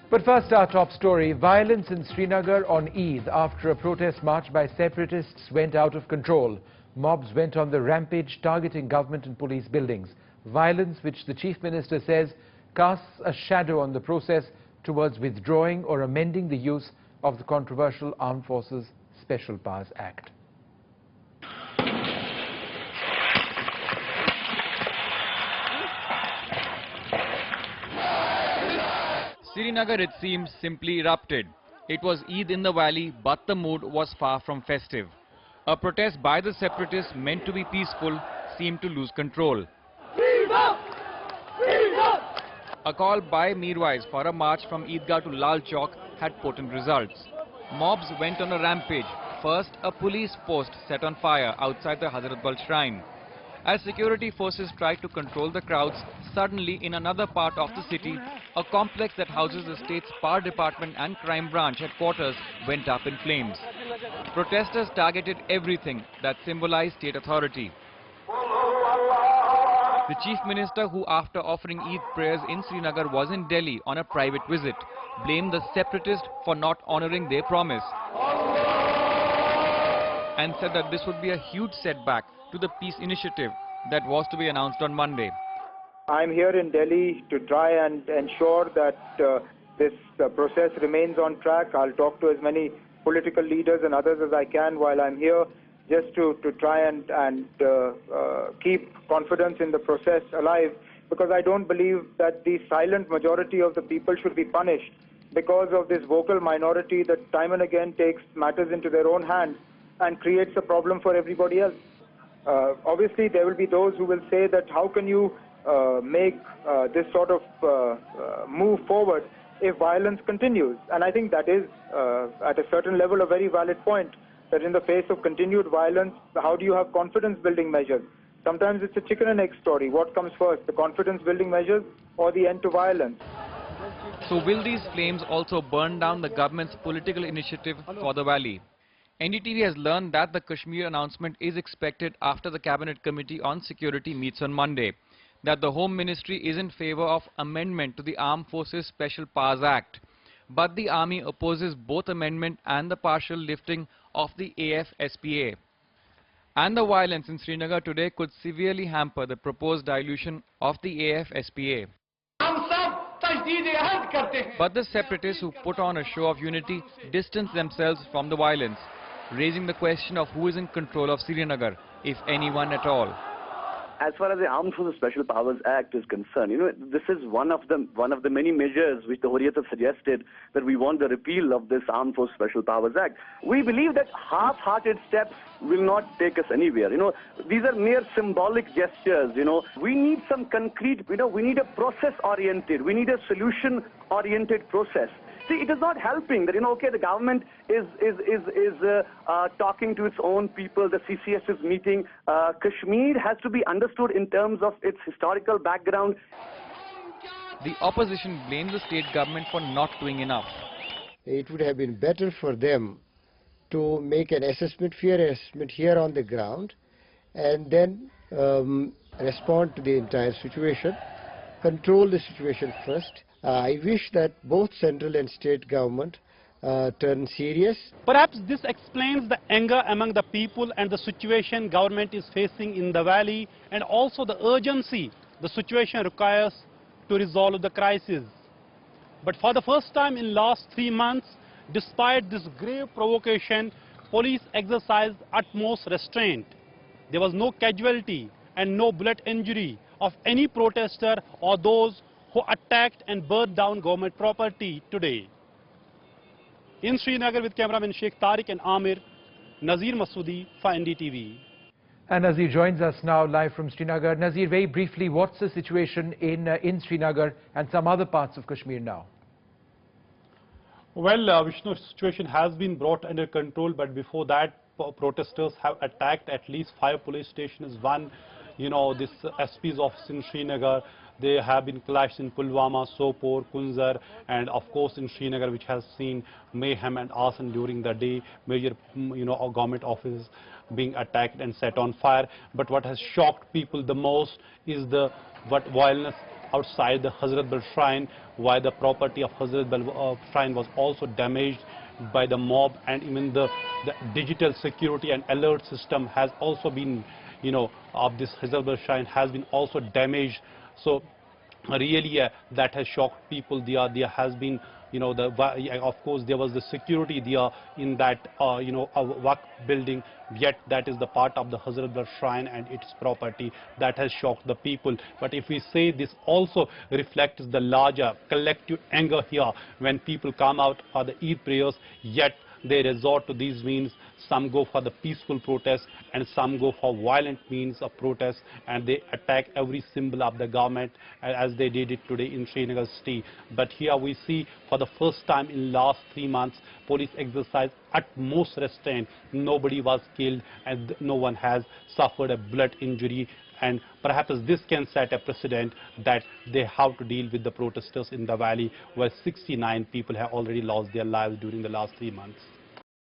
But first, our top story. Violence in Srinagar on Eid after a protest march by separatists went out of control. Mobs went on the rampage, targeting government and police buildings. Violence which the Chief Minister says casts a shadow on the process towards withdrawing or amending the use of the controversial Armed Forces Special Powers Act. Srinagar, it seems, simply erupted. It was Eid in the valley, but the mood was far from festive. A protest by the separatists meant to be peaceful seemed to lose control. Freedom! Freedom! A call by Mirwaiz for a march from Eidgah to Lal Chowk had potent results. Mobs went on a rampage. First, a police post set on fire outside the Hazrat Bal shrine. As security forces tried to control the crowds, suddenly in another part of the city, a complex that houses the state's power department and crime branch headquarters went up in flames. Protesters targeted everything that symbolized state authority. The Chief Minister, who after offering Eid prayers in Srinagar was in Delhi on a private visit, blamed the separatists for not honoring their promise and said that this would be a huge setback to the peace initiative that was to be announced on Monday. I'm here in Delhi to try and ensure that this process remains on track. I'll talk to as many political leaders and others as I can while I'm here, just to try and keep confidence in the process alive, because I don't believe that the silent majority of the people should be punished because of this vocal minority that time and again takes matters into their own hands and creates a problem for everybody else. Obviously, there will be those who will say that how can you make this sort of move forward if violence continues? And I think that is, at a certain level, a very valid point, that in the face of continued violence, how do you have confidence-building measures? Sometimes it's a chicken and egg story. What comes first, the confidence-building measures or the end to violence? So will these flames also burn down the government's political initiative for the valley? NDTV has learned that the Kashmir announcement is expected after the Cabinet Committee on Security meets on Monday, that the Home Ministry is in favor of amendment to the Armed Forces Special Powers Act. But the Army opposes both amendment and the partial lifting of the AFSPA. And the violence in Srinagar today could severely hamper the proposed dilution of the AFSPA. But the separatists who put on a show of unity distance themselves from the violence, raising the question of who is in control of Srinagar, if anyone at all. As far as the Armed Forces Special Powers Act is concerned, this is one of the many measures which the Hurriyat have suggested, that we want the repeal of this Armed Forces Special Powers Act. We believe that half-hearted steps will not take us anywhere. These are mere symbolic gestures. We need some concrete. We need a process-oriented. We need a solution-oriented process. See, it is not helping that, okay, the government is talking to its own people, the CCS is meeting. Kashmir has to be understood in terms of its historical background. The opposition blames the state government for not doing enough. It would have been better for them to make an assessment, fair assessment here on the ground, and then respond to the entire situation, control the situation first. I wish that both central and state government turn serious. Perhaps this explains the anger among the people and the situation government is facing in the valley, and also the urgency the situation requires to resolve the crisis. But for the first time in last 3 months, despite this grave provocation, police exercised utmost restraint. There was no casualty and no bullet injury of any protester or those who attacked and burned down government property today. In Srinagar with cameraman Sheikh Tariq and Amir, Nazir Masoodi for NDTV. And Nazir joins us now live from Srinagar. Nazir, very briefly, what's the situation in Srinagar and some other parts of Kashmir now? Well, Vishnu, situation has been brought under control, but before that, protesters have attacked at least 5 police stations. One, this SP's office in Srinagar. They have been clashed in Pulwama, Sopore, Kunzar, and of course in Srinagar, which has seen mayhem and arson during the day. Major, government offices being attacked and set on fire. But what has shocked people the most is what violence outside the Hazrat Bal Shrine, while the property of Hazrat Bal Shrine was also damaged by the mob, and even the digital security and alert system has also been, of this Hazrat Bal Shrine has been also damaged. So really that has shocked people. There has been, of course there was the security there in that Waqf building, yet that is the part of the Hazrat Bal Shrine and its property. That has shocked the people. But if we say this also reflects the larger collective anger here when people come out for the Eid prayers, yet they resort to these means. Some go for the peaceful protest and some go for violent means of protest, and they attack every symbol of the government as they did it today in Srinagar city. But here we see for the first time in last 3 months, police exercised utmost restraint. Nobody was killed and no one has suffered a blood injury. And perhaps this can set a precedent that they have to deal with the protesters in the valley, where 69 people have already lost their lives during the last 3 months.